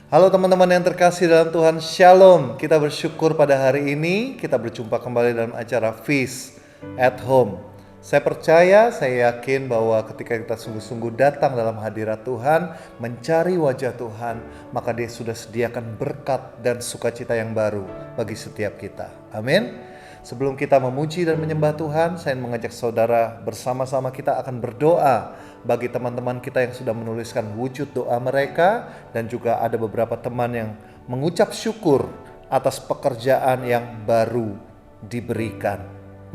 Halo teman-teman yang terkasih dalam Tuhan, Shalom. Kita bersyukur pada hari ini kita berjumpa kembali dalam acara Feast at Home. Saya percaya, saya yakin bahwa ketika kita sungguh-sungguh datang dalam hadirat Tuhan, mencari wajah Tuhan, maka Dia sudah sediakan berkat dan sukacita yang baru bagi setiap kita. Amin. Sebelum kita memuji dan menyembah Tuhan, saya ingin mengajak saudara bersama-sama kita akan berdoa bagi teman-teman kita yang sudah menuliskan wujud doa mereka, dan juga ada beberapa teman yang mengucap syukur atas pekerjaan yang baru diberikan.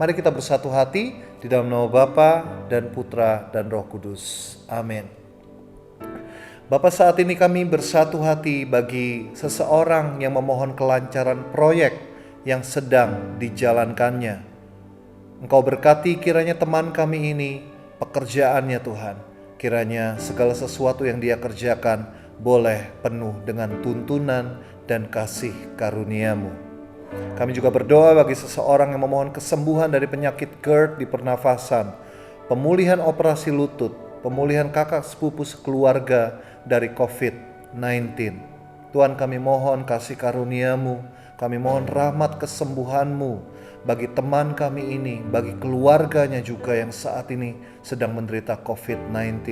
Mari kita bersatu hati di dalam nama Bapa dan Putra dan Roh Kudus. Amin. Bapa, saat ini kami bersatu hati bagi seseorang yang memohon kelancaran proyek yang sedang dijalankannya. Engkau berkati kiranya teman kami ini, pekerjaannya Tuhan. Kiranya segala sesuatu yang dia kerjakan boleh penuh dengan tuntunan dan kasih karunia-Mu. Kami juga berdoa bagi seseorang yang memohon kesembuhan dari penyakit GERD di pernafasan, pemulihan operasi lutut, pemulihan kakak sepupu sekeluarga dari COVID-19. Tuhan, kami mohon kasih karunia-Mu, kami mohon rahmat kesembuhan-Mu bagi teman kami ini, bagi keluarganya juga yang saat ini sedang menderita COVID-19.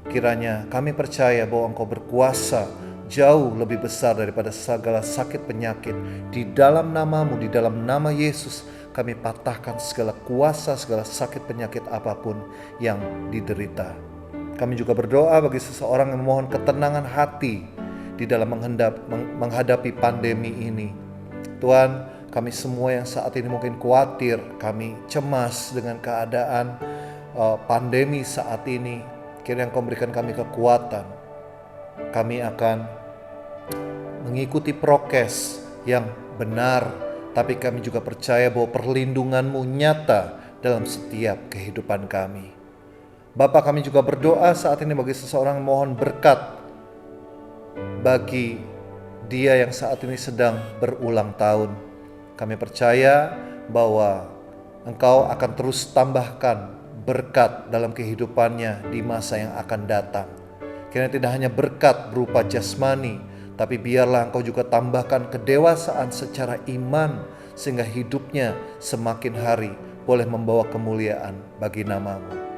Kiranya kami percaya bahwa Engkau berkuasa jauh lebih besar daripada segala sakit penyakit. Di dalam nama-Mu, di dalam nama Yesus, kami patahkan segala kuasa, segala sakit penyakit apapun yang diderita. Kami juga berdoa bagi seseorang yang memohon ketenangan hati di dalam menghadapi pandemi ini. Tuhan, kami semua yang saat ini mungkin khawatir, kami cemas dengan keadaan pandemi saat ini. Kiranya Engkau berikan kami kekuatan. Kami akan mengikuti prokes yang benar, tapi kami juga percaya bahwa perlindungan-Mu nyata dalam setiap kehidupan kami. Bapa, kami juga berdoa saat ini bagi seseorang yang mohon berkat bagi dia yang saat ini sedang berulang tahun. Kami percaya bahwa Engkau akan terus tambahkan berkat dalam kehidupannya di masa yang akan datang. Kiranya tidak hanya berkat berupa jasmani, tapi biarlah Engkau juga tambahkan kedewasaan secara iman, sehingga hidupnya semakin hari boleh membawa kemuliaan bagi nama-Mu.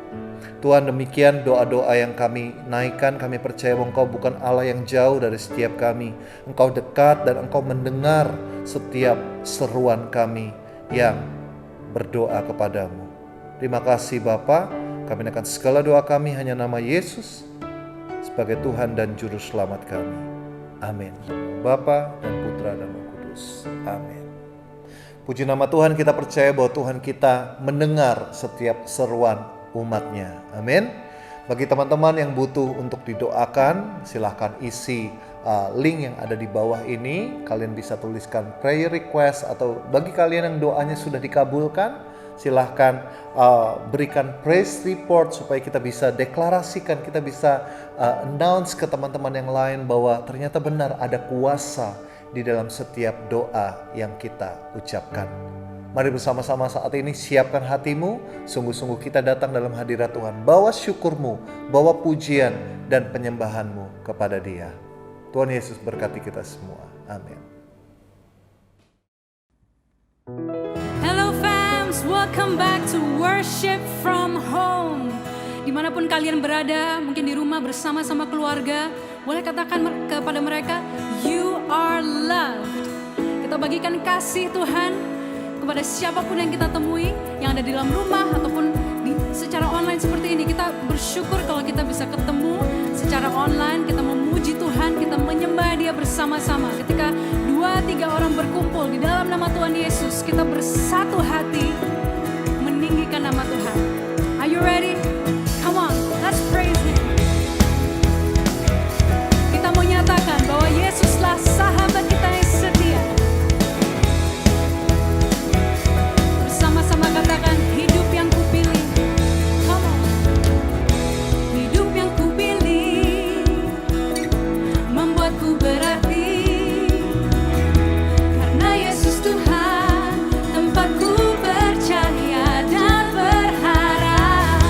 Tuhan, demikian doa-doa yang kami naikkan. Kami percaya bahwa Engkau bukan Allah yang jauh dari setiap kami. Engkau dekat dan Engkau mendengar setiap seruan kami yang berdoa kepadamu. Terima kasih Bapa. Kami naikkan segala doa kami hanya nama Yesus sebagai Tuhan dan Juru Selamat kami. Amin. Bapa dan Putra dan Roh Kudus. Amin. Puji nama Tuhan, kita percaya bahwa Tuhan kita mendengar setiap seruan umatnya. Amin. Bagi teman-teman yang butuh untuk didoakan, silahkan isi link yang ada di bawah ini. Kalian bisa tuliskan prayer request, atau bagi kalian yang doanya sudah dikabulkan, silahkan berikan praise report supaya kita bisa deklarasikan, kita bisa announce ke teman-teman yang lain bahwa ternyata benar ada kuasa di dalam setiap doa yang kita ucapkan. Mari bersama-sama saat ini siapkan hatimu, sungguh-sungguh kita datang dalam hadirat Tuhan. Bawa syukurmu, bawa pujian dan penyembahanmu kepada Dia. Tuhan Yesus berkati kita semua. Amin. Hello fams, welcome back to Worship from Home. Dimanapun kalian berada, mungkin di rumah bersama-sama keluarga, boleh katakan kepada mereka, you are loved. Kita bagikan kasih Tuhan kepada siapapun yang kita temui, yang ada di dalam rumah ataupun secara online seperti ini. Kita bersyukur kalau kita bisa ketemu secara online, kita memuji Tuhan, kita menyembah Dia bersama-sama. Ketika 2-3 orang berkumpul di dalam nama Tuhan Yesus, kita bersatu hati meninggikan nama Tuhan. Are you ready? Come on, let's praise Him. Kita mau nyatakan bahwa Yesuslah sahabat kita yang setia. Sama-sama katakan, hidup yang kupilih. Come on. Hidup yang kupilih membuatku berarti, karena Yesus Tuhan tempatku percaya dan berharap.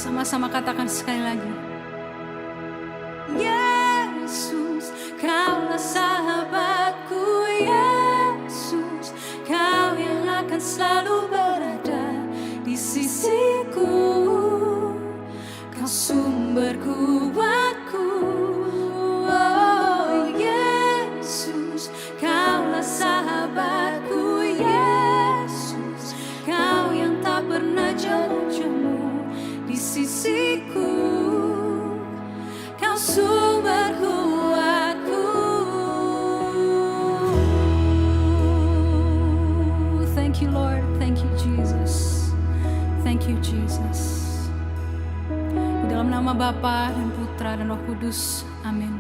Sama-sama katakan sekali lagi. Yesus, Kaulah sahabatku. Yesus, Kau yang akan selalu berada di sisiku. Kau sumber kuatku. Oh Yesus, Kaulah sahabatku. Yesus, Kau yang tak pernah jemu-jemu di sisiku. Kau sumber kuatku. Thank you Lord, thank you Jesus. Thank you Jesus. Di dalam nama Bapa dan Putra dan Roh Kudus, amin.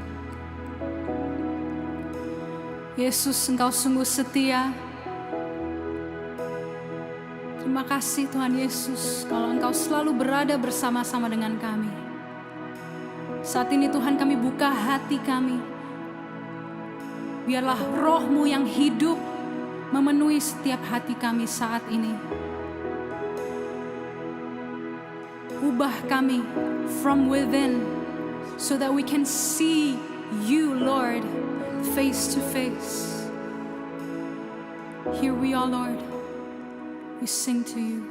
Yesus, Engkau sungguh setia. Terima kasih Tuhan Yesus, kalau Engkau selalu berada bersama-sama dengan kami. Saat ini Tuhan, kami buka hati kami. Biarlah Roh-Mu yang hidup memenuhi setiap hati kami saat ini. Ubah kami from within so that we can see You, Lord, face to face. Here we are, Lord. We sing to You.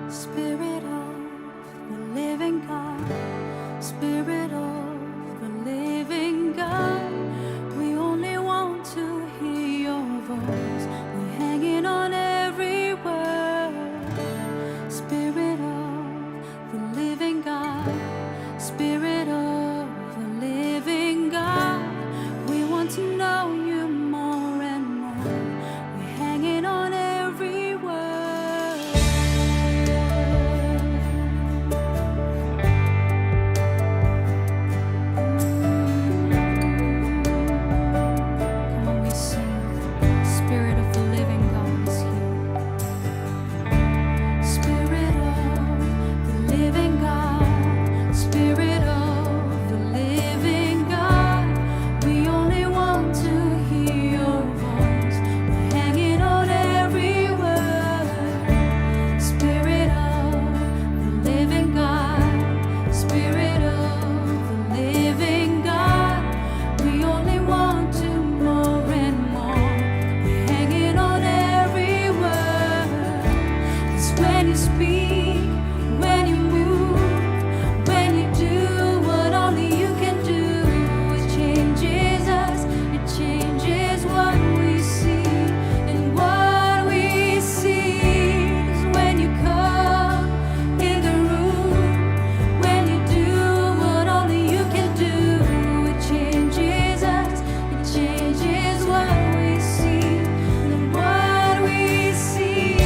Spirit of the living God, Spirit of the living God, we only want to hear Your voice. We're hanging on every word. Spirit of the living God, Spirit of the living God, we want to know You more and more. We're hanging on every word. Come on, we sing. Spirit of the living God is here. Spirit of the living God, Spirit of the living God, we only want to hear Your voice. We're hanging on every word. Spirit of the living God, Spirit of the living God, we only want to more and more. We're hanging on every word. 'Cause when You speak, when You move, when You do what only You can do, it changes us, it changes what we see. And what we see is when You come in the room, when You do what only You can do, it changes us, it changes what we see. And what we see,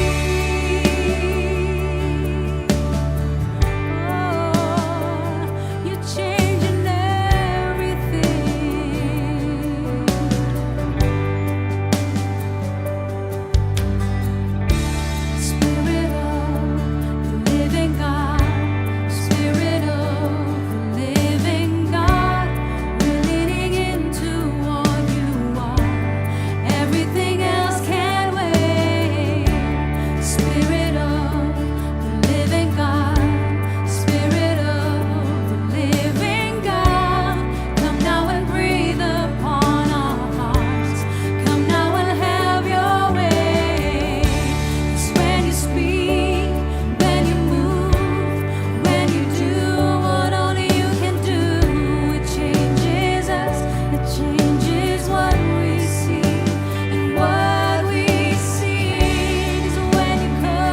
oh, You're changing everything. Spirit of the living God, Spirit of the living God, we're leaning into what You are. Everything else can wait. Spirit of the living God, Spirit of the living God, come now and breathe upon our hearts. Come now and have Your way. 'Cause when You speak, when You move, when You do what only You can do, it changes us, it changes what we see. And what we see is when You come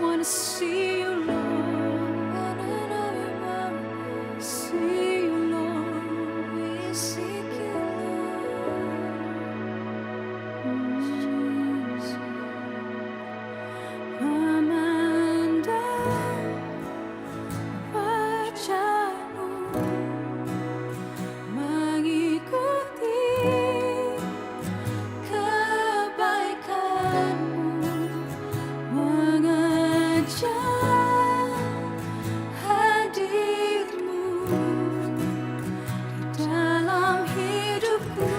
wanna see you, Lord. See you, Lord. We seek you, Lord. Jesus. Memandang wajah-Mu, mengikuti kebaikan-Mu, mengejar hadir-Mu di dalam hidupku.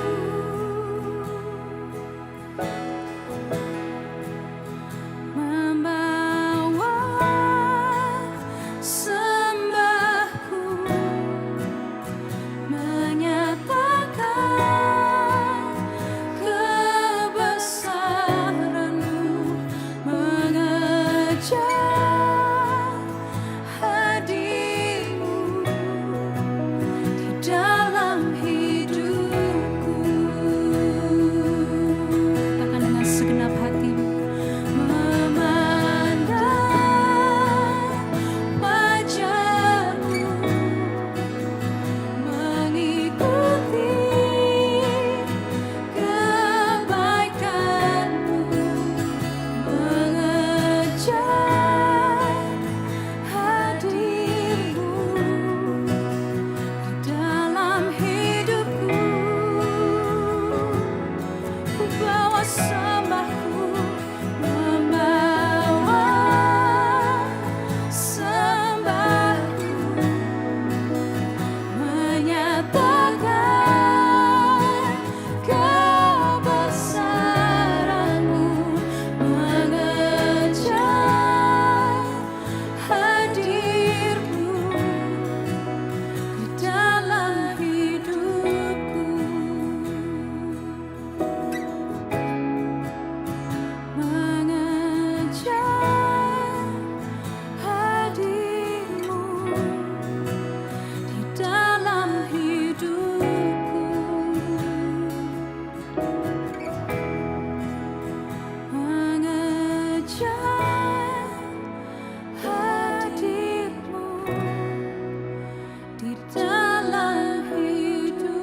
Membawa sembahku, menyatakan kebesaran-Mu, mengejar hadir-Mu di dalam hidupku. Katakan dengan segenap hatimu. Memandang wajah-Mu, mengikuti kebaikan-Mu, mengejar hadir-Mu di dalam hidupku. Ku bawa sembahku, membawa sembahku, menyatakan kebesaran-Mu, mengejar hadir-Mu di dalam hidupku. Mengejar hadir-Mu di dalam hidupku. Mengejar hadir-Mu di dalam hidupku.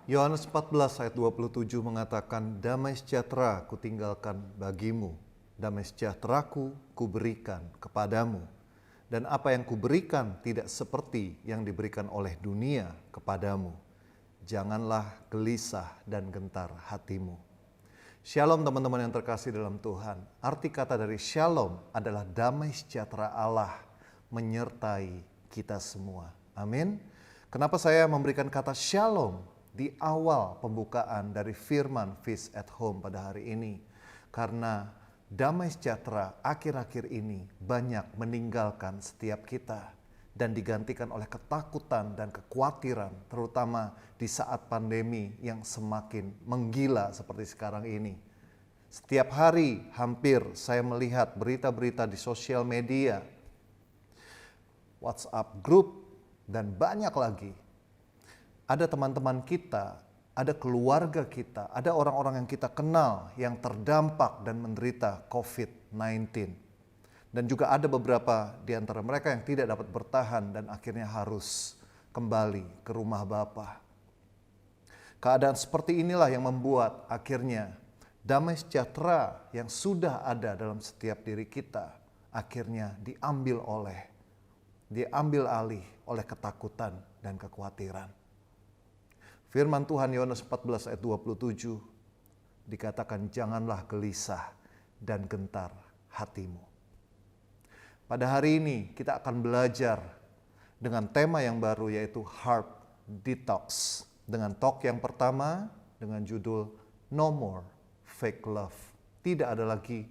Yohanes 14 ayat 27 mengatakan, damai sejahtera kutinggalkan bagimu, damai sejahteraku kuberikan kepadamu. Dan apa yang kuberikan tidak seperti yang diberikan oleh dunia kepadamu. Janganlah gelisah dan gentar hatimu. Shalom teman-teman yang terkasih dalam Tuhan. Arti kata dari shalom adalah damai sejahtera Allah menyertai kita semua. Amin. Kenapa saya memberikan kata shalom di awal pembukaan dari firman Feast at Home pada hari ini? Karena damai sejahtera akhir-akhir ini banyak meninggalkan setiap kita dan digantikan oleh ketakutan dan kekhawatiran, terutama di saat pandemi yang semakin menggila seperti sekarang ini. Setiap hari hampir saya melihat berita-berita di sosial media, WhatsApp group, dan banyak lagi. Ada teman-teman kita, ada keluarga kita, ada orang-orang yang kita kenal yang terdampak dan menderita COVID-19. Dan juga ada beberapa di antara mereka yang tidak dapat bertahan dan akhirnya harus kembali ke rumah Bapa. Keadaan seperti inilah yang membuat akhirnya damai sejahtera yang sudah ada dalam setiap diri kita akhirnya diambil alih oleh ketakutan dan kekhawatiran. Firman Tuhan Yohanes 14 ayat 27 dikatakan, janganlah gelisah dan gentar hatimu. Pada hari ini kita akan belajar dengan tema yang baru, yaitu Heart Detox. Dengan talk yang pertama dengan judul No More Fake Love. Tidak ada lagi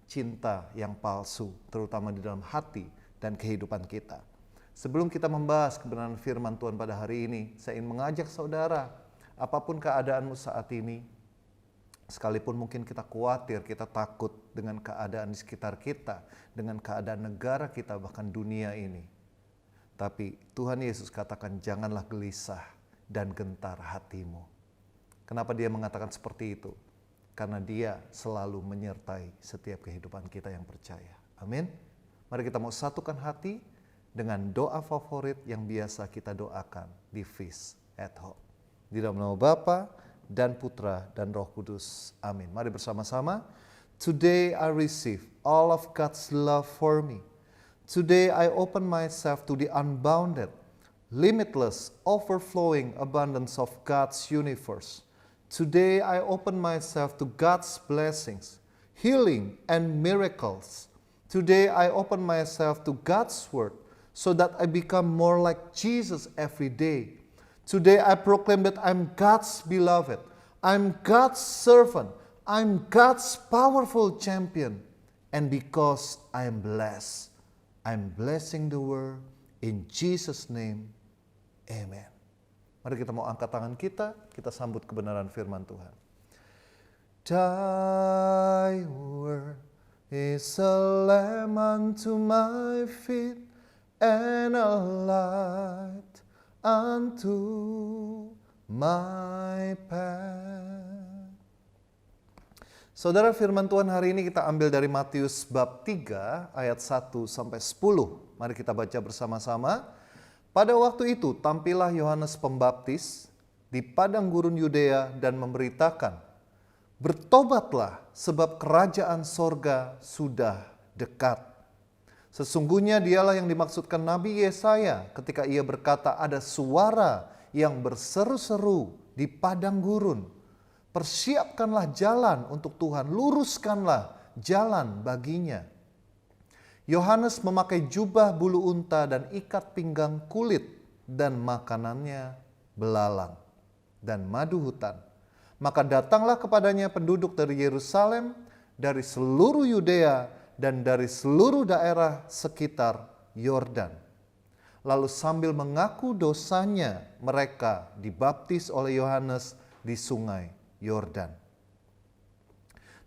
cinta yang palsu, terutama di dalam hati dan kehidupan kita. Sebelum kita membahas kebenaran firman Tuhan pada hari ini, saya ingin mengajak saudara, apapun keadaanmu saat ini, sekalipun mungkin kita khawatir, kita takut dengan keadaan di sekitar kita, dengan keadaan negara kita, bahkan dunia ini. Tapi Tuhan Yesus katakan janganlah gelisah dan gentar hatimu. Kenapa dia mengatakan seperti itu? Karena dia selalu menyertai setiap kehidupan kita yang percaya. Amin. Mari kita mau satukan hati dengan doa favorit yang biasa kita doakan di Feast at Home. Di dalam nama Bapa dan Putra dan Roh Kudus. Amin. Mari bersama-sama. Today I receive all of God's love for me. Today I open myself to the unbounded, limitless, overflowing abundance of God's universe. Today I open myself to God's blessings, healing, and miracles. Today I open myself to God's word so that I become more like Jesus every day. Today I proclaim that I'm God's beloved, I'm God's servant, I'm God's powerful champion. And because I am blessed, I'm blessing the world in Jesus' name. Amen. Mari kita mau angkat tangan kita sambut kebenaran firman Tuhan. Thy word is a lamp unto my feet and a light unto my path. Saudara, firman Tuhan hari ini kita ambil dari Matius bab 3 ayat 1 sampai 10. Mari kita baca bersama-sama. Pada waktu itu tampillah Yohanes Pembaptis di padang gurun Yudea dan memberitakan, "Bertobatlah sebab kerajaan sorga sudah dekat." Sesungguhnya dialah yang dimaksudkan Nabi Yesaya ketika ia berkata, "Ada suara yang berseru-seru di padang gurun. Persiapkanlah jalan untuk Tuhan, luruskanlah jalan baginya." Yohanes memakai jubah bulu unta dan ikat pinggang kulit dan makanannya belalang dan madu hutan. Maka datanglah kepadanya penduduk dari Yerusalem, dari seluruh Yudea dan dari seluruh daerah sekitar Yordan. Lalu sambil mengaku dosanya, mereka dibaptis oleh Yohanes di sungai Yordan.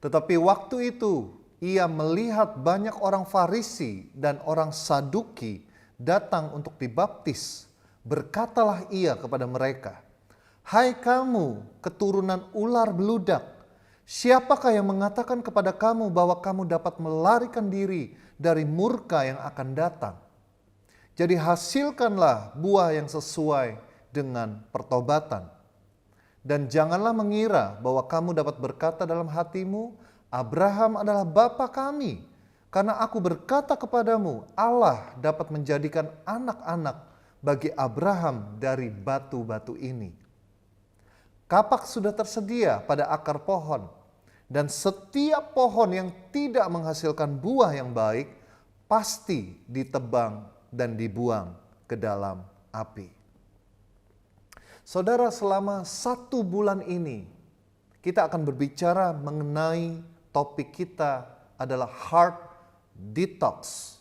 Tetapi waktu itu ia melihat banyak orang Farisi dan orang Saduki datang untuk dibaptis. Berkatalah ia kepada mereka, "Hai kamu keturunan ular beludak, siapakah yang mengatakan kepada kamu bahwa kamu dapat melarikan diri dari murka yang akan datang? Jadi hasilkanlah buah yang sesuai dengan pertobatan. Dan janganlah mengira bahwa kamu dapat berkata dalam hatimu, Abraham adalah bapa kami. Karena aku berkata kepadamu, Allah dapat menjadikan anak-anak bagi Abraham dari batu-batu ini. Kapak sudah tersedia pada akar pohon, dan setiap pohon yang tidak menghasilkan buah yang baik, pasti ditebang dan dibuang ke dalam api." Saudara, selama 1 bulan ini kita akan berbicara mengenai topik kita adalah heart detox.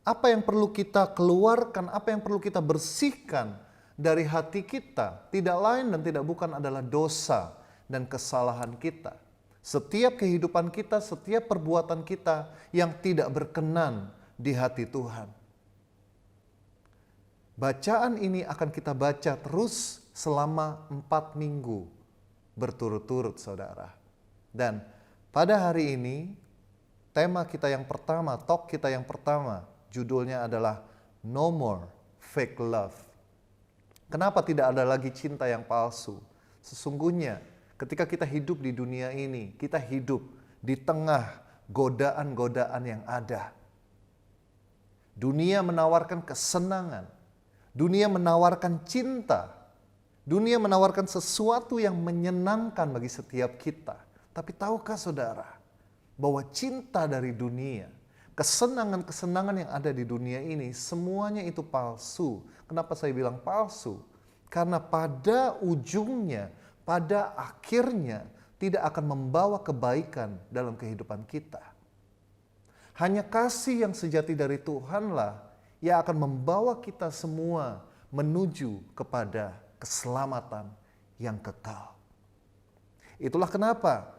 Apa yang perlu kita keluarkan, apa yang perlu kita bersihkan dari hati kita, tidak lain dan tidak bukan adalah dosa dan kesalahan kita. Setiap kehidupan kita, setiap perbuatan kita yang tidak berkenan di hati Tuhan. Bacaan ini akan kita baca terus selama 4 minggu berturut-turut, saudara. Dan pada hari ini, tema kita yang pertama, talk kita yang pertama, judulnya adalah No More Fake Love. Kenapa tidak ada lagi cinta yang palsu? Sesungguhnya ketika kita hidup di dunia ini, kita hidup di tengah godaan-godaan yang ada. Dunia menawarkan kesenangan. Dunia menawarkan cinta. Dunia menawarkan sesuatu yang menyenangkan bagi setiap kita. Tapi tahukah saudara bahwa cinta dari dunia, kesenangan-kesenangan yang ada di dunia ini, semuanya itu palsu. Kenapa saya bilang palsu? Karena pada ujungnya, pada akhirnya tidak akan membawa kebaikan dalam kehidupan kita. Hanya kasih yang sejati dari Tuhanlah yang akan membawa kita semua menuju kepada keselamatan yang kekal. Itulah kenapa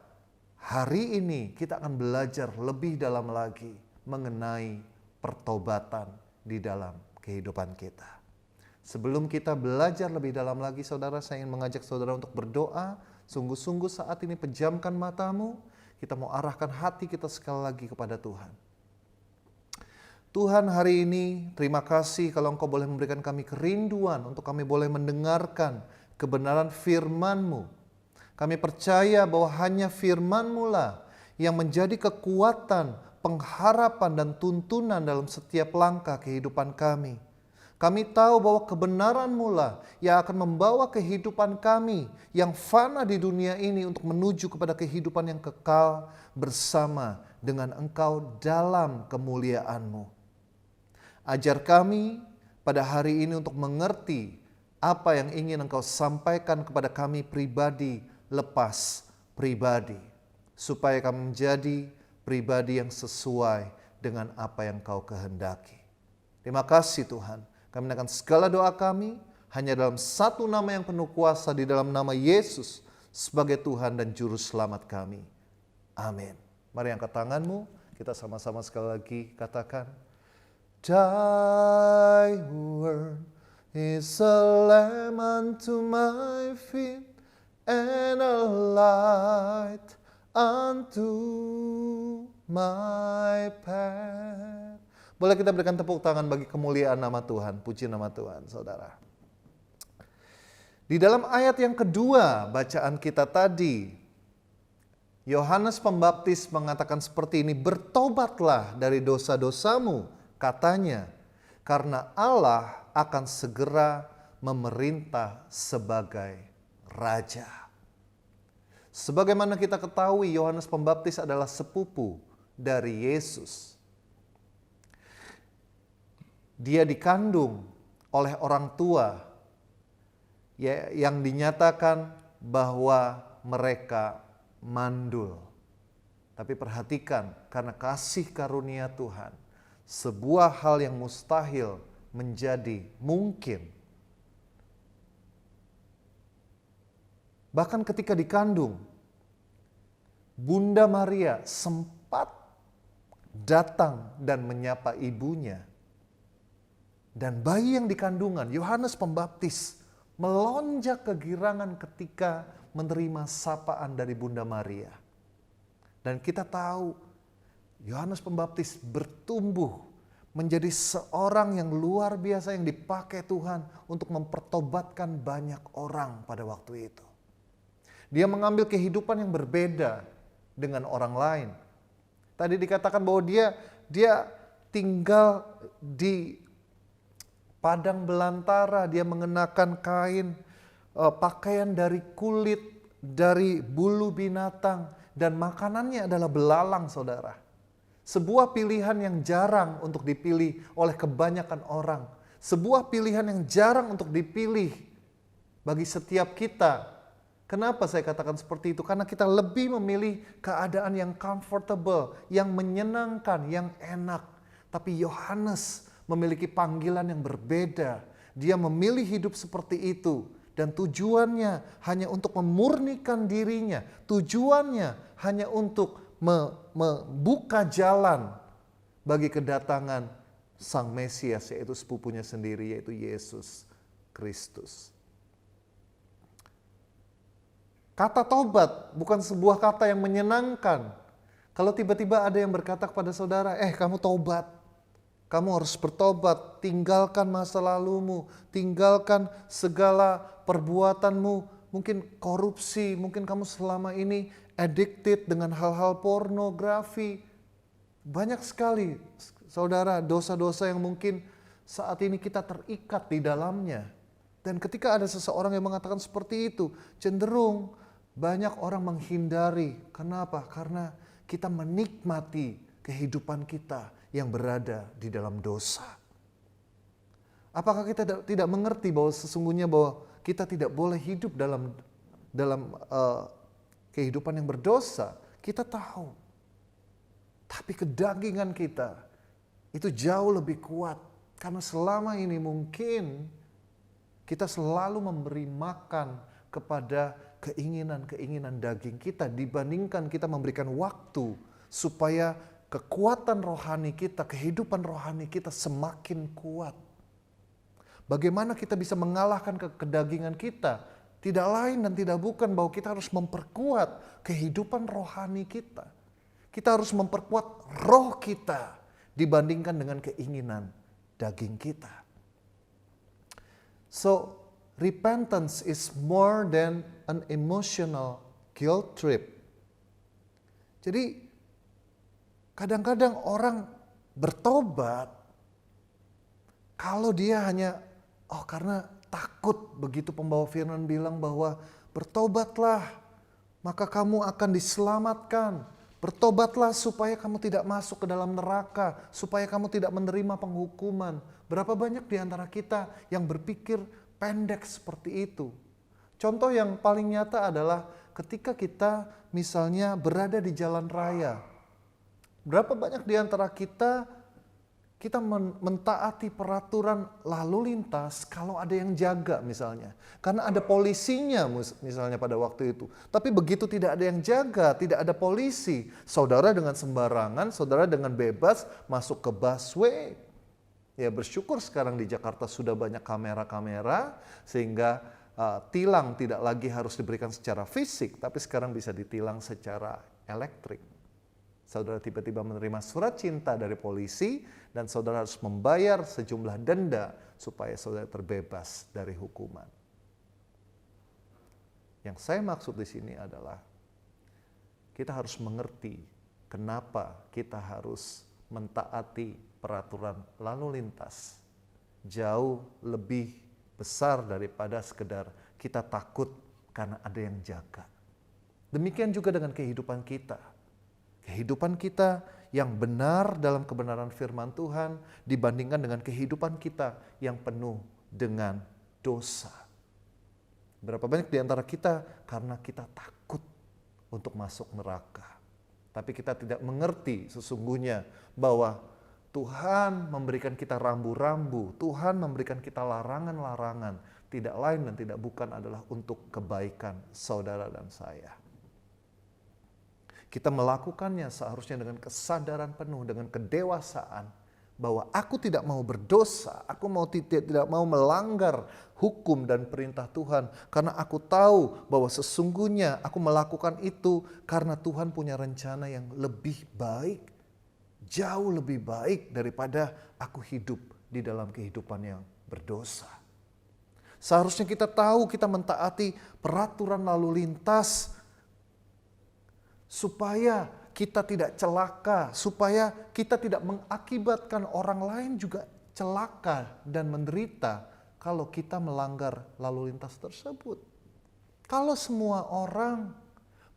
hari ini kita akan belajar lebih dalam lagi mengenai pertobatan di dalam kehidupan kita. Sebelum kita belajar lebih dalam lagi, saudara, saya ingin mengajak saudara untuk berdoa. Sungguh-sungguh saat ini pejamkan matamu. Kita mau arahkan hati kita sekali lagi kepada Tuhan. Tuhan, hari ini terima kasih kalau Engkau boleh memberikan kami kerinduan untuk kami boleh mendengarkan kebenaran firman-Mu. Kami percaya bahwa hanya firman-Mu lah yang menjadi kekuatan, pengharapan dan tuntunan dalam setiap langkah kehidupan kami. Kami tahu bahwa kebenaran-Mu lah yang akan membawa kehidupan kami yang fana di dunia ini untuk menuju kepada kehidupan yang kekal bersama dengan Engkau dalam kemuliaan-Mu. Ajar kami pada hari ini untuk mengerti apa yang ingin Engkau sampaikan kepada kami pribadi lepas pribadi, supaya kami menjadi pribadi yang sesuai dengan apa yang Kau kehendaki. Terima kasih Tuhan. Kami menaikkan segala doa kami hanya dalam satu nama yang penuh kuasa, di dalam nama Yesus sebagai Tuhan dan Juru Selamat kami. Amin. Mari angkat tanganmu, kita sama-sama sekali lagi katakan, Thy word is a lamp unto my feet and a light unto my path. Boleh kita berikan tepuk tangan bagi kemuliaan nama Tuhan, puji nama Tuhan, saudara. Di dalam ayat yang kedua bacaan kita tadi, Yohanes Pembaptis mengatakan seperti ini, bertobatlah dari dosa-dosamu, katanya, karena Allah akan segera memerintah sebagai Raja. Sebagaimana kita ketahui, Yohanes Pembaptis adalah sepupu dari Yesus. Dia dikandung oleh orang tua yang dinyatakan bahwa mereka mandul. Tapi perhatikan, karena kasih karunia Tuhan, sebuah hal yang mustahil menjadi mungkin. Bahkan ketika dikandung, Bunda Maria sempat datang dan menyapa ibunya. Dan bayi yang dikandungan, Yohanes Pembaptis, melonjak kegirangan ketika menerima sapaan dari Bunda Maria. Dan kita tahu, Yohanes Pembaptis bertumbuh menjadi seorang yang luar biasa yang dipakai Tuhan untuk mempertobatkan banyak orang pada waktu itu. Dia mengambil kehidupan yang berbeda dengan orang lain. Tadi dikatakan bahwa dia tinggal di padang belantara, dia mengenakan kain, pakaian dari kulit, dari bulu binatang, dan makanannya adalah belalang, saudara. Sebuah pilihan yang jarang untuk dipilih oleh kebanyakan orang. Sebuah pilihan yang jarang untuk dipilih bagi setiap kita. Kenapa saya katakan seperti itu? Karena kita lebih memilih keadaan yang comfortable, yang menyenangkan, yang enak. Tapi Yohanes memiliki panggilan yang berbeda. Dia memilih hidup seperti itu. Dan tujuannya hanya untuk memurnikan dirinya. Tujuannya hanya untuk membuka jalan bagi kedatangan Sang Mesias, yaitu sepupunya sendiri, yaitu Yesus Kristus. Kata tobat bukan sebuah kata yang menyenangkan. Kalau tiba-tiba ada yang berkata kepada saudara, kamu tobat. Kamu harus bertobat, tinggalkan masa lalumu, tinggalkan segala perbuatanmu, mungkin korupsi, mungkin kamu selama ini addicted dengan hal-hal pornografi. Banyak sekali, saudara, dosa-dosa yang mungkin saat ini kita terikat di dalamnya. Dan ketika ada seseorang yang mengatakan seperti itu, cenderung banyak orang menghindari. Kenapa? Karena kita menikmati kehidupan kita yang berada di dalam dosa. Apakah kita tidak mengerti bahwa sesungguhnya bahwa kita tidak boleh hidup dalam kehidupan yang berdosa? Kita tahu. Tapi kedagingan kita itu jauh lebih kuat. Karena selama ini mungkin kita selalu memberi makan kepada keinginan-keinginan daging kita dibandingkan kita memberikan waktu supaya kekuatan rohani kita, kehidupan rohani kita semakin kuat. Bagaimana kita bisa mengalahkan kedagingan kita? Tidak lain dan tidak bukan bahwa kita harus memperkuat kehidupan rohani kita. Kita harus memperkuat roh kita dibandingkan dengan keinginan daging kita. So, repentance is more than an emotional guilt trip. Jadi, kadang-kadang orang bertobat kalau dia hanya, karena takut, begitu pembawa firman bilang bahwa bertobatlah, maka kamu akan diselamatkan. Bertobatlah supaya kamu tidak masuk ke dalam neraka, supaya kamu tidak menerima penghukuman. Berapa banyak di antara kita yang berpikir pendek seperti itu. Contoh yang paling nyata adalah ketika kita misalnya berada di jalan raya. Berapa banyak di antara kita mentaati peraturan lalu lintas kalau ada yang jaga misalnya. Karena ada polisinya misalnya pada waktu itu. Tapi begitu tidak ada yang jaga, tidak ada polisi, saudara dengan sembarangan, saudara dengan bebas masuk ke busway. Ya, bersyukur sekarang di Jakarta sudah banyak kamera-kamera sehingga tilang tidak lagi harus diberikan secara fisik, tapi sekarang bisa ditilang secara elektrik. Saudara tiba-tiba menerima surat cinta dari polisi dan saudara harus membayar sejumlah denda supaya saudara terbebas dari hukuman. Yang saya maksud di sini adalah kita harus mengerti kenapa kita harus mentaati peraturan lalu lintas jauh lebih besar daripada sekedar kita takut karena ada yang jaga. Demikian juga dengan kehidupan kita. Kehidupan kita yang benar dalam kebenaran firman Tuhan dibandingkan dengan kehidupan kita yang penuh dengan dosa. Berapa banyak di antara kita karena kita takut untuk masuk neraka. Tapi kita tidak mengerti sesungguhnya bahwa Tuhan memberikan kita rambu-rambu, Tuhan memberikan kita larangan-larangan, tidak lain dan tidak bukan adalah untuk kebaikan saudara dan saya. Kita melakukannya seharusnya dengan kesadaran penuh, dengan kedewasaan, bahwa aku tidak mau berdosa, aku tidak mau melanggar hukum dan perintah Tuhan, karena aku tahu bahwa sesungguhnya aku melakukan itu karena Tuhan punya rencana yang lebih baik, jauh lebih baik daripada aku hidup di dalam kehidupan yang berdosa. Seharusnya kita tahu kita mentaati peraturan lalu lintas supaya kita tidak celaka, supaya kita tidak mengakibatkan orang lain juga celaka dan menderita kalau kita melanggar lalu lintas tersebut. Kalau semua orang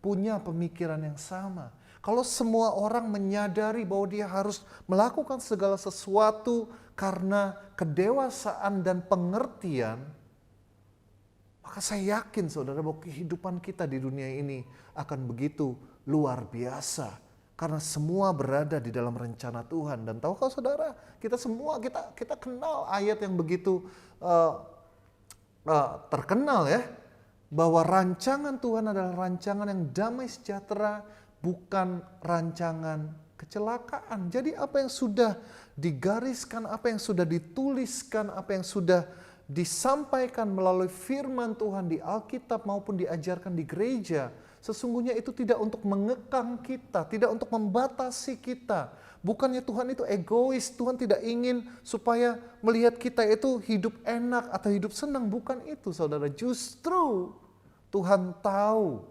punya pemikiran yang sama, kalau semua orang menyadari bahwa dia harus melakukan segala sesuatu karena kedewasaan dan pengertian, maka saya yakin saudara bahwa kehidupan kita di dunia ini akan begitu luar biasa. Karena semua berada di dalam rencana Tuhan. Dan tahukah saudara, kita semua kita kenal ayat yang begitu terkenal ya. Bahwa rancangan Tuhan adalah rancangan yang damai sejahtera, bukan rancangan kecelakaan. Jadi apa yang sudah digariskan, apa yang sudah dituliskan, apa yang sudah disampaikan melalui firman Tuhan di Alkitab maupun diajarkan di gereja, sesungguhnya itu tidak untuk mengekang kita, tidak untuk membatasi kita. Bukannya Tuhan itu egois, Tuhan tidak ingin supaya melihat kita itu hidup enak atau hidup senang. Bukan itu saudara, justru Tuhan tahu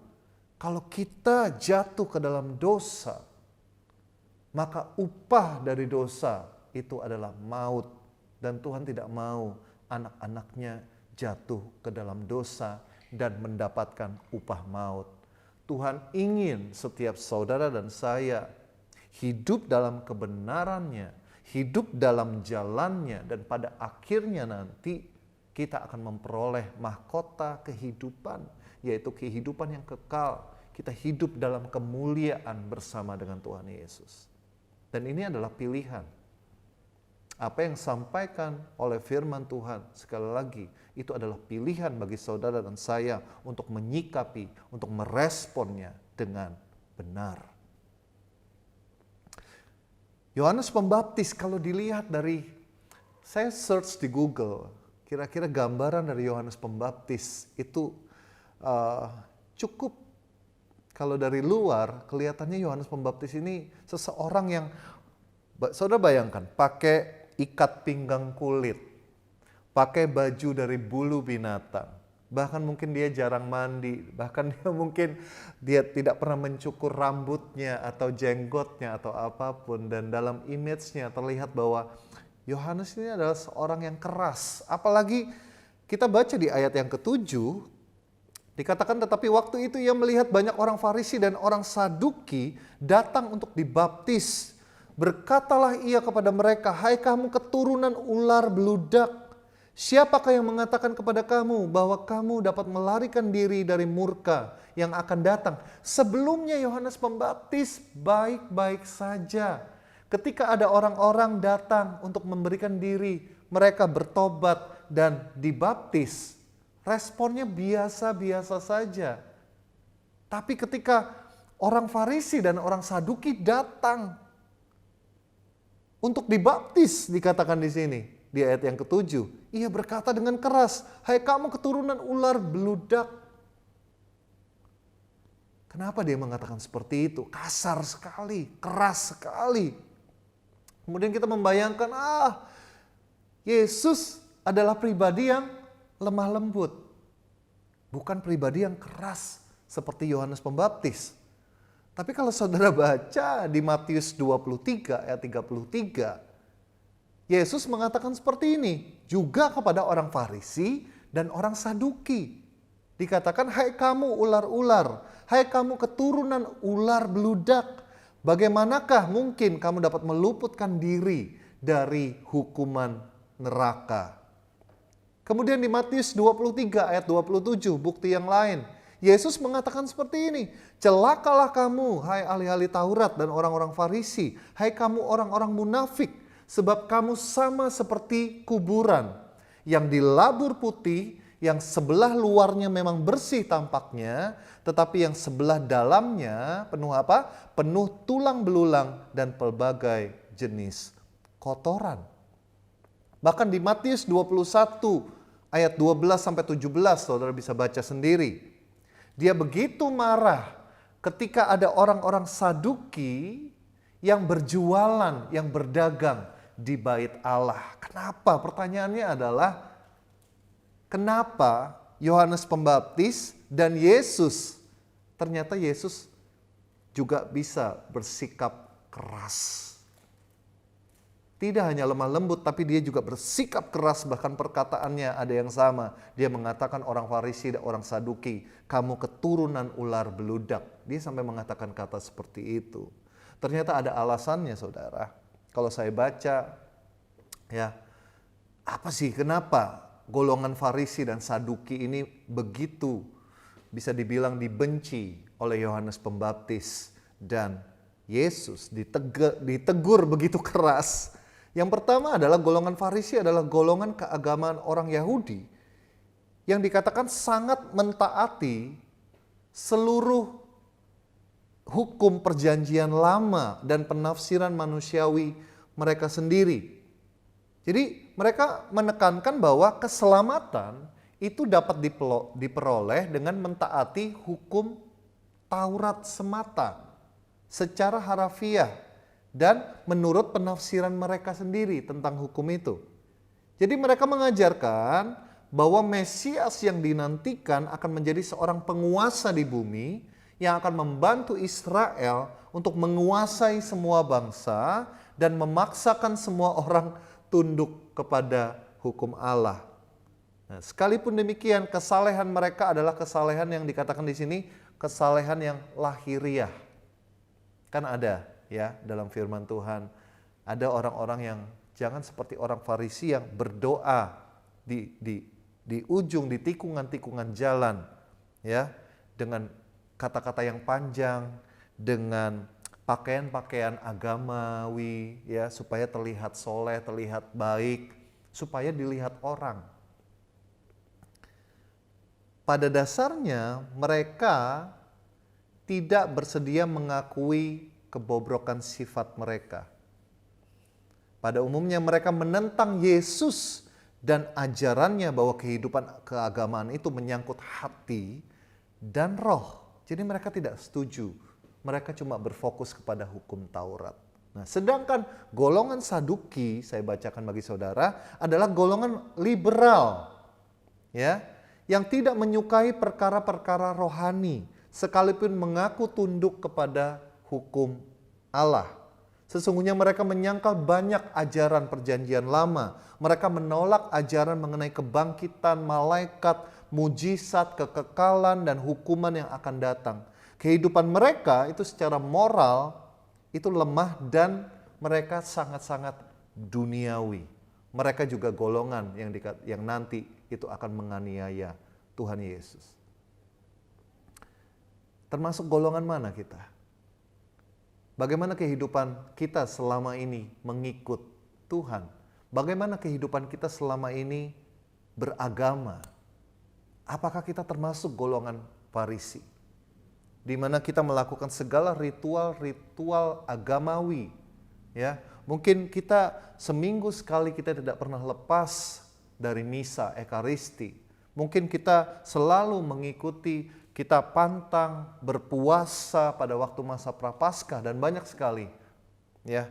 kalau kita jatuh ke dalam dosa, maka upah dari dosa itu adalah maut. Dan Tuhan tidak mau anak-anaknya jatuh ke dalam dosa dan mendapatkan upah maut. Tuhan ingin setiap saudara dan saya hidup dalam kebenarannya, hidup dalam jalannya, dan pada akhirnya nanti kita akan memperoleh mahkota kehidupan, yaitu kehidupan yang kekal. Kita hidup dalam kemuliaan bersama dengan Tuhan Yesus. Dan ini adalah pilihan. Apa yang disampaikan oleh firman Tuhan, sekali lagi, itu adalah pilihan bagi saudara dan saya untuk menyikapi, untuk meresponnya dengan benar. Yohanes Pembaptis kalau dilihat dari, saya search di Google, kira-kira gambaran dari Yohanes Pembaptis itu cukup, kalau dari luar kelihatannya Yohanes Pembaptis ini seseorang yang, saudara bayangkan, pakai ikat pinggang kulit, pakai baju dari bulu binatang, bahkan mungkin dia jarang mandi, bahkan dia tidak pernah mencukur rambutnya atau jenggotnya atau apapun, dan dalam image-nya terlihat bahwa Yohanes ini adalah seorang yang keras. Apalagi kita baca di ayat yang ke-7, dikatakan tetapi waktu itu ia melihat banyak orang Farisi dan orang Saduki datang untuk dibaptis. Berkatalah ia kepada mereka, hai kamu keturunan ular beludak, siapakah yang mengatakan kepada kamu bahwa kamu dapat melarikan diri dari murka yang akan datang? Sebelumnya Yohanes Pembaptis baik-baik saja. Ketika ada orang-orang datang untuk memberikan diri, mereka bertobat dan dibaptis, responnya biasa-biasa saja. Tapi ketika orang Farisi dan orang Saduki datang untuk dibaptis, dikatakan di sini di ayat yang ke-7, ia berkata dengan keras, hai kamu keturunan ular beludak. Kenapa dia mengatakan seperti itu? Kasar sekali, keras sekali. Kemudian kita membayangkan, Yesus adalah pribadi yang lemah lembut, bukan pribadi yang keras seperti Yohanes Pembaptis. Tapi kalau saudara baca di Matius 23 ayat 33, Yesus mengatakan seperti ini juga kepada orang Farisi dan orang Saduki. Dikatakan, hai kamu ular-ular, hai kamu keturunan ular beludak, bagaimanakah mungkin kamu dapat meluputkan diri dari hukuman neraka? Kemudian di Matius 23 ayat 27, bukti yang lain, Yesus mengatakan seperti ini, celakalah kamu, hai ahli-ahli Taurat dan orang-orang Farisi, hai kamu orang-orang munafik, sebab kamu sama seperti kuburan yang dilabur putih, yang sebelah luarnya memang bersih tampaknya, tetapi yang sebelah dalamnya penuh apa? Penuh tulang belulang dan pelbagai jenis kotoran. Bahkan di Matius 21 ayat 12 sampai 17, saudara bisa baca sendiri. Dia begitu marah ketika ada orang-orang Saduki yang berjualan, yang berdagang di bait Allah. Kenapa? Pertanyaannya adalah, kenapa Yohanes Pembaptis dan Yesus, ternyata Yesus juga bisa bersikap keras. Tidak hanya lemah lembut, tapi dia juga bersikap keras, bahkan perkataannya ada yang sama. Dia mengatakan orang Farisi dan orang Saduki, kamu keturunan ular beludak. Dia sampai mengatakan kata seperti itu. Ternyata ada alasannya, saudara. Kalau saya baca, ya, apa sih, kenapa golongan Farisi dan Saduki ini begitu bisa dibilang dibenci oleh Yohanes Pembaptis dan Yesus, ditegur begitu keras? Yang pertama adalah golongan Farisi adalah golongan keagamaan orang Yahudi yang dikatakan sangat mentaati seluruh hukum perjanjian lama dan penafsiran manusiawi mereka sendiri. Jadi mereka menekankan bahwa keselamatan itu dapat diperoleh dengan mentaati hukum Taurat semata secara harafiah dan menurut penafsiran mereka sendiri tentang hukum itu. Jadi mereka mengajarkan bahwa Mesias yang dinantikan akan menjadi seorang penguasa di bumi yang akan membantu Israel untuk menguasai semua bangsa dan memaksakan semua orang tunduk kepada hukum Allah. Nah, sekalipun demikian, kesalehan mereka adalah kesalehan yang dikatakan di sini kesalehan yang lahiriah. Kan ada ya dalam firman Tuhan, ada orang-orang yang jangan seperti orang Farisi yang berdoa di ujung, di tikungan-tikungan jalan, ya, dengan kata-kata yang panjang, dengan pakaian-pakaian agamawi, ya, supaya terlihat soleh, terlihat baik, supaya dilihat orang. Pada dasarnya mereka tidak bersedia mengakui kebobrokan sifat mereka. Pada umumnya mereka menentang Yesus dan ajarannya bahwa kehidupan keagamaan itu menyangkut hati dan roh. Jadi mereka tidak setuju. Mereka cuma berfokus kepada hukum Taurat. Nah, sedangkan golongan Saduki, saya bacakan bagi saudara, adalah golongan liberal, ya, yang tidak menyukai perkara-perkara rohani, sekalipun mengaku tunduk kepada hukum Allah. Sesungguhnya mereka menyangkal banyak ajaran perjanjian lama. Mereka menolak ajaran mengenai kebangkitan malaikat, mujizat, kekekalan, dan hukuman yang akan datang. Kehidupan mereka itu secara moral itu lemah dan mereka sangat-sangat duniawi. Mereka juga golongan yang nanti itu akan menganiaya Tuhan Yesus. Termasuk golongan mana kita? Bagaimana kehidupan kita selama ini mengikut Tuhan? Bagaimana kehidupan kita selama ini beragama? Apakah kita termasuk golongan Farisi? Di mana kita melakukan segala ritual-ritual agamawi. Ya, mungkin kita seminggu sekali kita tidak pernah lepas dari misa ekaristi. Mungkin kita selalu mengikuti, kita pantang berpuasa pada waktu masa Prapaskah dan banyak sekali ya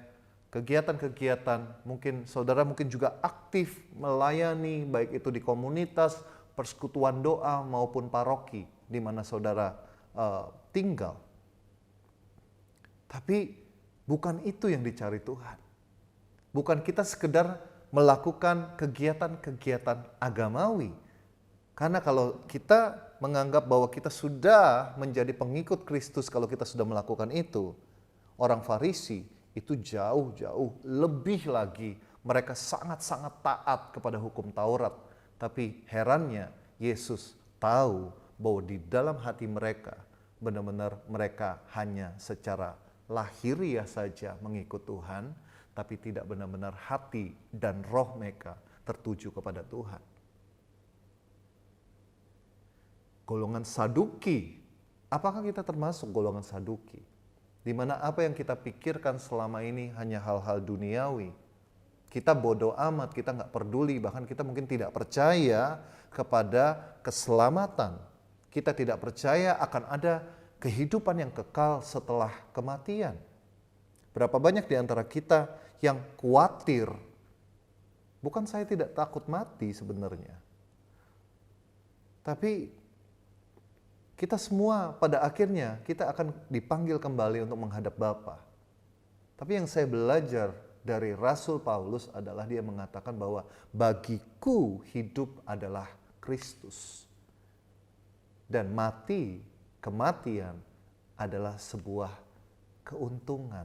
kegiatan-kegiatan. Mungkin saudara juga aktif melayani baik itu di komunitas, persekutuan doa maupun paroki di mana saudara tinggal. Tapi bukan itu yang dicari Tuhan. Bukan kita sekedar melakukan kegiatan-kegiatan agamawi. Karena kalau kita menganggap bahwa kita sudah menjadi pengikut Kristus, kalau kita sudah melakukan itu, orang Farisi itu jauh-jauh lebih lagi. Mereka sangat-sangat taat kepada hukum Taurat. Tapi herannya Yesus tahu bahwa di dalam hati mereka, benar-benar mereka hanya secara lahiriah saja mengikut Tuhan, tapi tidak benar-benar hati dan roh mereka tertuju kepada Tuhan. Golongan Saduki, apakah kita termasuk golongan Saduki? Di mana apa yang kita pikirkan selama ini hanya hal-hal duniawi. Kita bodoh amat, kita nggak peduli, bahkan kita mungkin tidak percaya kepada keselamatan. Kita tidak percaya akan ada kehidupan yang kekal setelah kematian. Berapa banyak di antara kita yang khawatir? Bukan saya tidak takut mati sebenarnya. Tapi kita semua pada akhirnya kita akan dipanggil kembali untuk menghadap Bapa. Tapi yang saya belajar dari Rasul Paulus adalah dia mengatakan bahwa bagiku hidup adalah Kristus. Dan kematian adalah sebuah keuntungan.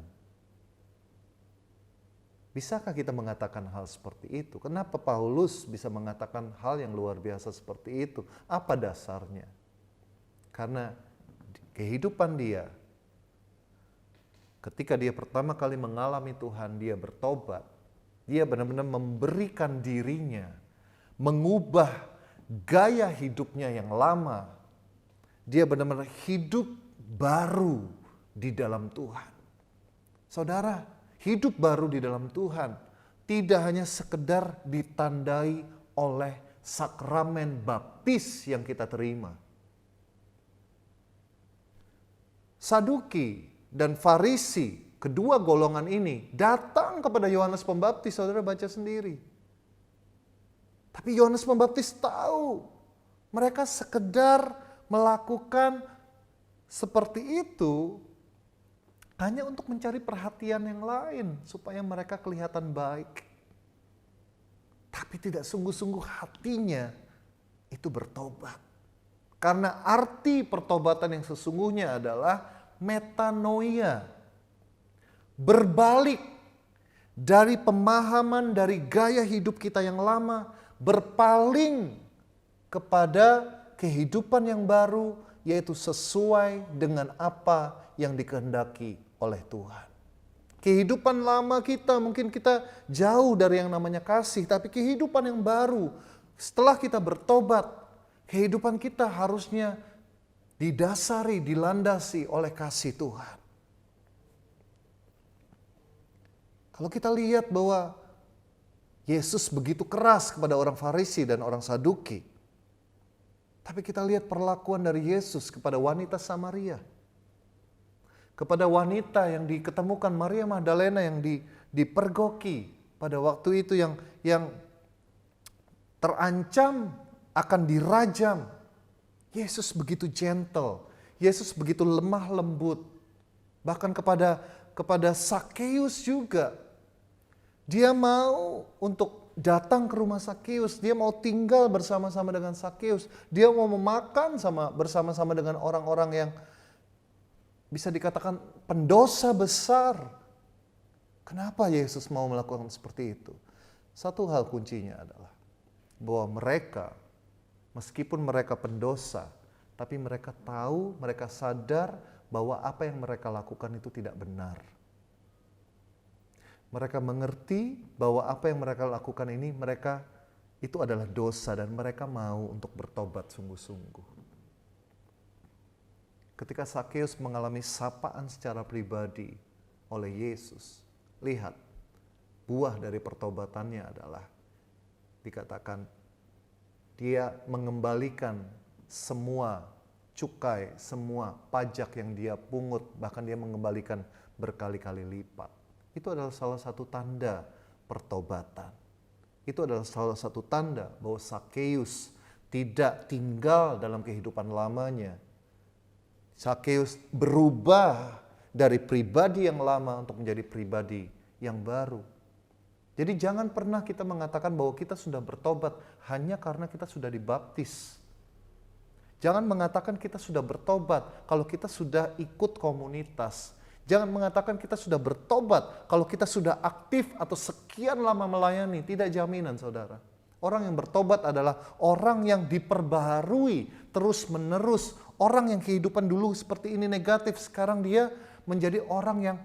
Bisakah kita mengatakan hal seperti itu? Kenapa Paulus bisa mengatakan hal yang luar biasa seperti itu? Apa dasarnya? Karena kehidupan dia, ketika dia pertama kali mengalami Tuhan, dia bertobat. Dia benar-benar memberikan dirinya, mengubah gaya hidupnya yang lama. Dia benar-benar hidup baru di dalam Tuhan. Saudara, hidup baru di dalam Tuhan tidak hanya sekedar ditandai oleh sakramen baptis yang kita terima. Saduki dan Farisi, kedua golongan ini datang kepada Yohanes Pembaptis, saudara baca sendiri. Tapi Yohanes Pembaptis tahu mereka sekedar melakukan seperti itu hanya untuk mencari perhatian yang lain supaya mereka kelihatan baik. Tapi tidak sungguh-sungguh hatinya itu bertobat. Karena arti pertobatan yang sesungguhnya adalah metanoia. Berbalik dari pemahaman dari gaya hidup kita yang lama, berpaling kepada kehidupan yang baru, yaitu sesuai dengan apa yang dikehendaki oleh Tuhan. Kehidupan lama kita, mungkin kita jauh dari yang namanya kasih, tapi kehidupan yang baru, setelah kita bertobat, kehidupan kita harusnya didasari, dilandasi oleh kasih Tuhan. Kalau kita lihat bahwa Yesus begitu keras kepada orang Farisi dan orang Saduki. Tapi kita lihat perlakuan dari Yesus kepada wanita Samaria. Kepada wanita yang diketemukan Maria Magdalena yang dipergoki pada waktu itu, yang terancam akan dirajam. Yesus begitu gentle, Yesus begitu lemah lembut. Bahkan kepada Sakeus juga. Dia mau untuk datang ke rumah Sakeus, dia mau tinggal bersama-sama dengan Sakeus, dia mau memakan bersama-sama dengan orang-orang yang bisa dikatakan pendosa besar. Kenapa Yesus mau melakukan seperti itu? Satu hal kuncinya adalah bahwa mereka, meskipun mereka pendosa, tapi mereka tahu, mereka sadar bahwa apa yang mereka lakukan itu tidak benar. Mereka mengerti bahwa apa yang mereka lakukan ini itu adalah dosa dan mereka mau untuk bertobat sungguh-sungguh. Ketika Sakeus mengalami sapaan secara pribadi oleh Yesus, lihat, buah dari pertobatannya adalah dikatakan dia mengembalikan semua cukai, semua pajak yang dia pungut, bahkan dia mengembalikan berkali-kali lipat. Itu adalah salah satu tanda pertobatan. Itu adalah salah satu tanda bahwa Sakeus tidak tinggal dalam kehidupan lamanya. Sakeus berubah dari pribadi yang lama untuk menjadi pribadi yang baru. Jadi jangan pernah kita mengatakan bahwa kita sudah bertobat hanya karena kita sudah dibaptis. Jangan mengatakan kita sudah bertobat kalau kita sudah ikut komunitas. Jangan mengatakan kita sudah bertobat kalau kita sudah aktif atau sekian lama melayani. Tidak jaminan, saudara. Orang yang bertobat adalah orang yang diperbaharui terus menerus. Orang yang kehidupan dulu seperti ini negatif, sekarang dia menjadi orang yang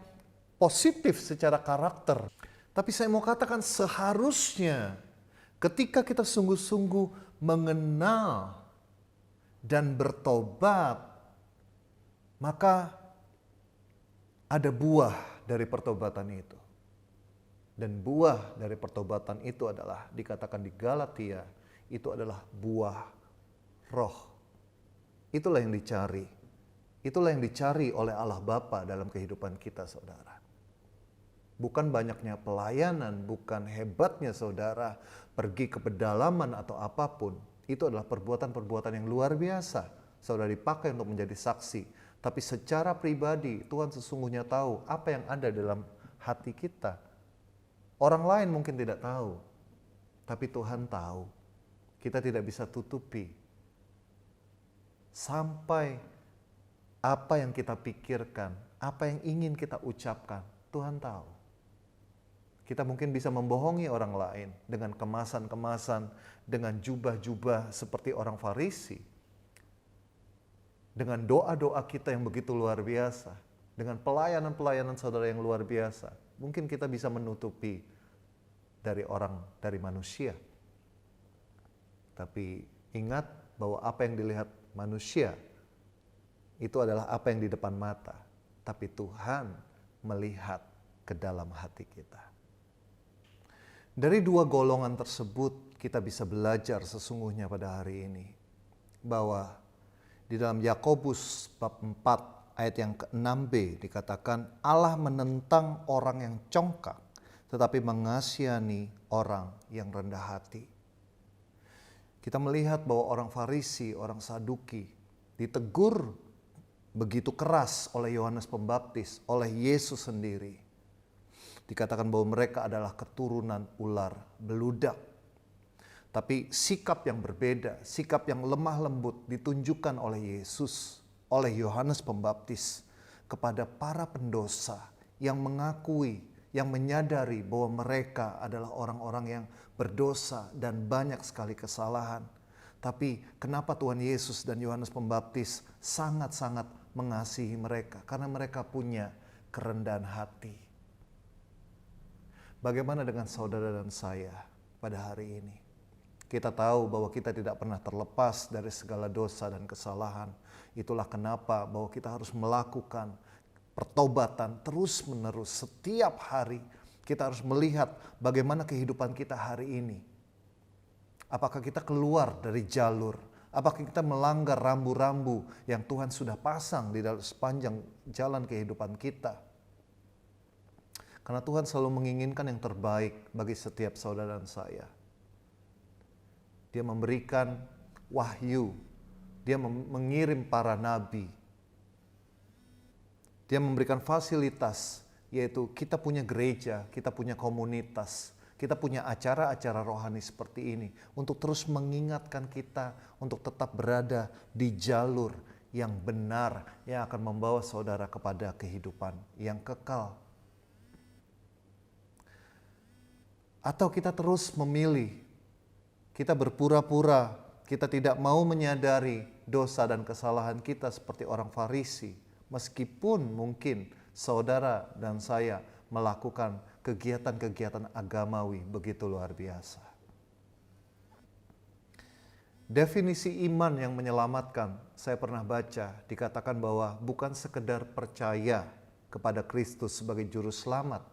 positif secara karakter. Tapi saya mau katakan seharusnya ketika kita sungguh-sungguh mengenal dan bertobat, maka ada buah dari pertobatan itu. Dan buah dari pertobatan itu adalah dikatakan di Galatia, itu adalah buah roh. Itulah yang dicari. Itulah yang dicari oleh Allah Bapa dalam kehidupan kita, saudara. Bukan banyaknya pelayanan, bukan hebatnya saudara pergi ke pedalaman atau apapun. Itu adalah perbuatan-perbuatan yang luar biasa. Saudara dipakai untuk menjadi saksi. Tapi secara pribadi Tuhan sesungguhnya tahu apa yang ada dalam hati kita. Orang lain mungkin tidak tahu. Tapi Tuhan tahu. Kita tidak bisa tutupi. Sampai apa yang kita pikirkan, apa yang ingin kita ucapkan, Tuhan tahu. Kita mungkin bisa membohongi orang lain dengan kemasan-kemasan, dengan jubah-jubah seperti orang Farisi. Dengan doa-doa kita yang begitu luar biasa. Dengan pelayanan-pelayanan saudara yang luar biasa. Mungkin kita bisa menutupi dari manusia. Tapi ingat bahwa apa yang dilihat manusia itu adalah apa yang di depan mata. Tapi Tuhan melihat ke dalam hati kita. Dari dua golongan tersebut kita bisa belajar sesungguhnya pada hari ini. Bahwa di dalam Yakobus bab 4 ayat yang ke-6b dikatakan Allah menentang orang yang congkak tetapi mengasihani orang yang rendah hati. Kita melihat bahwa orang Farisi, orang Saduki ditegur begitu keras oleh Yohanes Pembaptis, oleh Yesus sendiri. Dikatakan bahwa mereka adalah keturunan ular beludak. Tapi sikap yang berbeda, sikap yang lemah lembut ditunjukkan oleh Yesus, oleh Yohanes Pembaptis kepada para pendosa yang mengakui, yang menyadari bahwa mereka adalah orang-orang yang berdosa dan banyak sekali kesalahan. Tapi kenapa Tuhan Yesus dan Yohanes Pembaptis sangat-sangat mengasihi mereka? Karena mereka punya kerendahan hati. Bagaimana dengan saudara dan saya pada hari ini? Kita tahu bahwa kita tidak pernah terlepas dari segala dosa dan kesalahan. Itulah kenapa bahwa kita harus melakukan pertobatan terus-menerus setiap hari. Kita harus melihat bagaimana kehidupan kita hari ini. Apakah kita keluar dari jalur? Apakah kita melanggar rambu-rambu yang Tuhan sudah pasang di dalam sepanjang jalan kehidupan kita? Karena Tuhan selalu menginginkan yang terbaik bagi setiap saudara dan saya. Dia memberikan wahyu. Dia mengirim para nabi. Dia memberikan fasilitas, yaitu kita punya gereja, kita punya komunitas, kita punya acara-acara rohani seperti ini untuk terus mengingatkan kita untuk tetap berada di jalur yang benar yang akan membawa saudara kepada kehidupan yang kekal. Atau kita terus memilih, kita berpura-pura, kita tidak mau menyadari dosa dan kesalahan kita seperti orang Farisi, meskipun mungkin saudara dan saya melakukan kegiatan-kegiatan agamawi begitu luar biasa. Definisi iman yang menyelamatkan, saya pernah baca, dikatakan bahwa bukan sekedar percaya kepada Kristus sebagai juru selamat.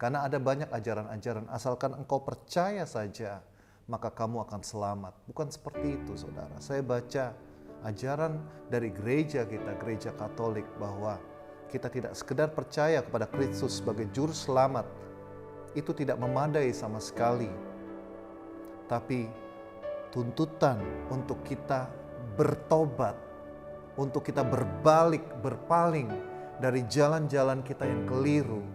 Karena ada banyak ajaran-ajaran, asalkan engkau percaya saja, maka kamu akan selamat. Bukan seperti itu, saudara. Saya baca ajaran dari gereja kita, gereja Katolik, bahwa kita tidak sekedar percaya kepada Kristus sebagai juru selamat. Itu tidak memadai sama sekali. Tapi tuntutan untuk kita bertobat, untuk kita berbalik, berpaling dari jalan-jalan kita yang keliru,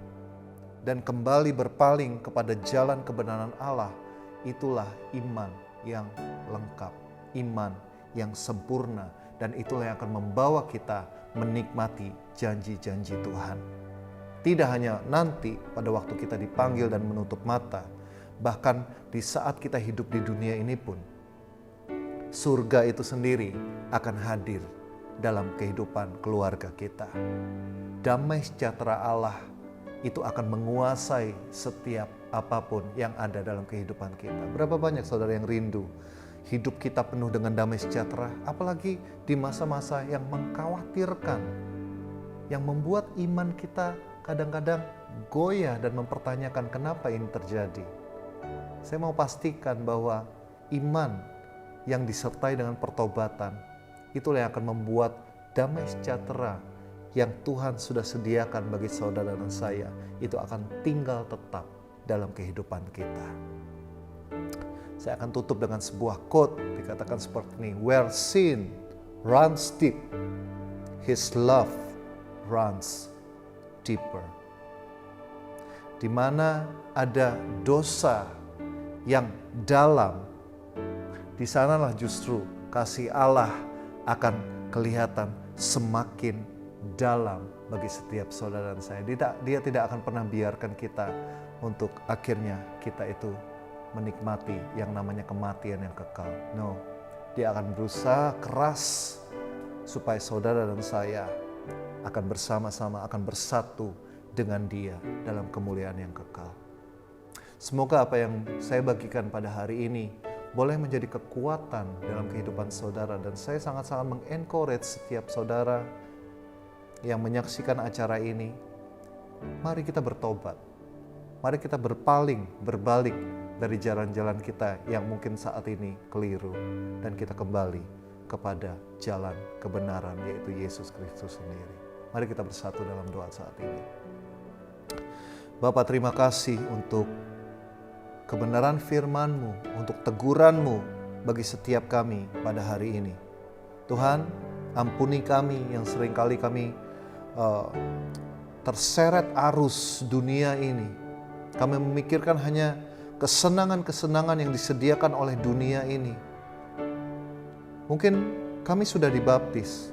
dan kembali berpaling kepada jalan kebenaran Allah, itulah iman yang lengkap, iman yang sempurna, dan itulah yang akan membawa kita menikmati janji-janji Tuhan. Tidak hanya nanti pada waktu kita dipanggil dan menutup mata, bahkan di saat kita hidup di dunia ini pun, surga itu sendiri akan hadir dalam kehidupan keluarga kita. Damai sejahtera Allah itu akan menguasai setiap apapun yang ada dalam kehidupan kita. Berapa banyak saudara yang rindu hidup kita penuh dengan damai sejahtera, apalagi di masa-masa yang mengkhawatirkan, yang membuat iman kita kadang-kadang goyah dan mempertanyakan kenapa ini terjadi. Saya mau pastikan bahwa iman yang disertai dengan pertobatan, itulah yang akan membuat damai sejahtera yang Tuhan sudah sediakan bagi saudara dan saya, itu akan tinggal tetap dalam kehidupan kita. Saya akan tutup dengan sebuah quote, dikatakan seperti ini, "Where sin runs deep, His love runs deeper." Di mana ada dosa yang dalam, di sanalah justru kasih Allah akan kelihatan semakin dalam bagi setiap saudara dan saya. Dia tidak akan pernah biarkan kita untuk akhirnya kita itu menikmati yang namanya kematian yang kekal. No, dia akan berusaha keras supaya saudara dan saya akan bersama-sama, akan bersatu dengan dia dalam kemuliaan yang kekal. Semoga apa yang saya bagikan pada hari ini boleh menjadi kekuatan dalam kehidupan saudara, dan saya sangat-sangat mengencourage setiap saudara yang menyaksikan acara ini. Mari kita bertobat, mari kita berpaling, berbalik dari jalan-jalan kita yang mungkin saat ini keliru, dan kita kembali kepada jalan kebenaran, yaitu Yesus Kristus sendiri. Mari kita bersatu dalam doa saat ini. Bapa, terima kasih untuk kebenaran firman-Mu, untuk teguran-Mu bagi setiap kami pada hari ini. Tuhan, ampuni kami yang seringkali kami terseret arus dunia ini. Kami memikirkan hanya kesenangan-kesenangan yang disediakan oleh dunia ini. Mungkin kami sudah dibaptis,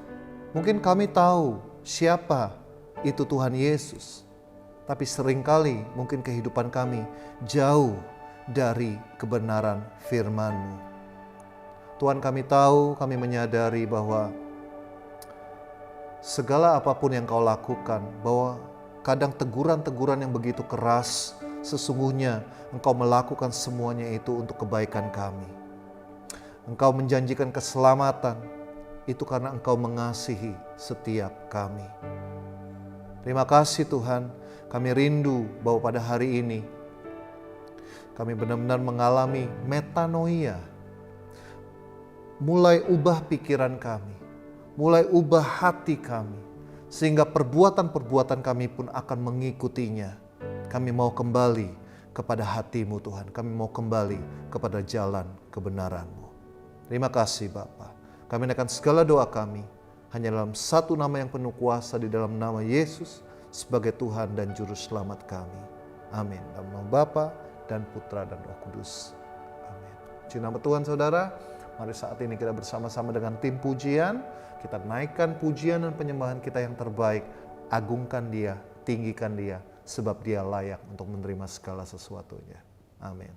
mungkin kami tahu siapa itu Tuhan Yesus, tapi seringkali mungkin kehidupan kami jauh dari kebenaran firman-Mu. Tuhan, kami tahu, kami menyadari bahwa segala apapun yang Kau lakukan, bahwa kadang teguran-teguran yang begitu keras, sesungguhnya Engkau melakukan semuanya itu untuk kebaikan kami. Engkau menjanjikan keselamatan, itu karena Engkau mengasihi setiap kami. Terima kasih Tuhan, Kami rindu bahwa pada hari ini kami benar-benar mengalami metanoia. Mulai ubah pikiran kami, mulai ubah hati kami, sehingga perbuatan-perbuatan kami pun akan mengikutinya. Kami mau kembali kepada hati-Mu Tuhan, kami mau kembali kepada jalan kebenaran-Mu. Terima kasih Bapa. Kami naikkan segala doa kami hanya dalam satu nama yang penuh kuasa, di dalam nama Yesus sebagai Tuhan dan Juru Selamat kami. Amin. Dalam nama Bapa dan Putra dan Roh Kudus. Amin. Puji nama Tuhan saudara. Mari saat ini kita bersama-sama dengan tim pujian. Kita naikkan pujian dan penyembahan kita yang terbaik. Agungkan Dia, tinggikan Dia, sebab Dia layak untuk menerima segala sesuatunya. Amin.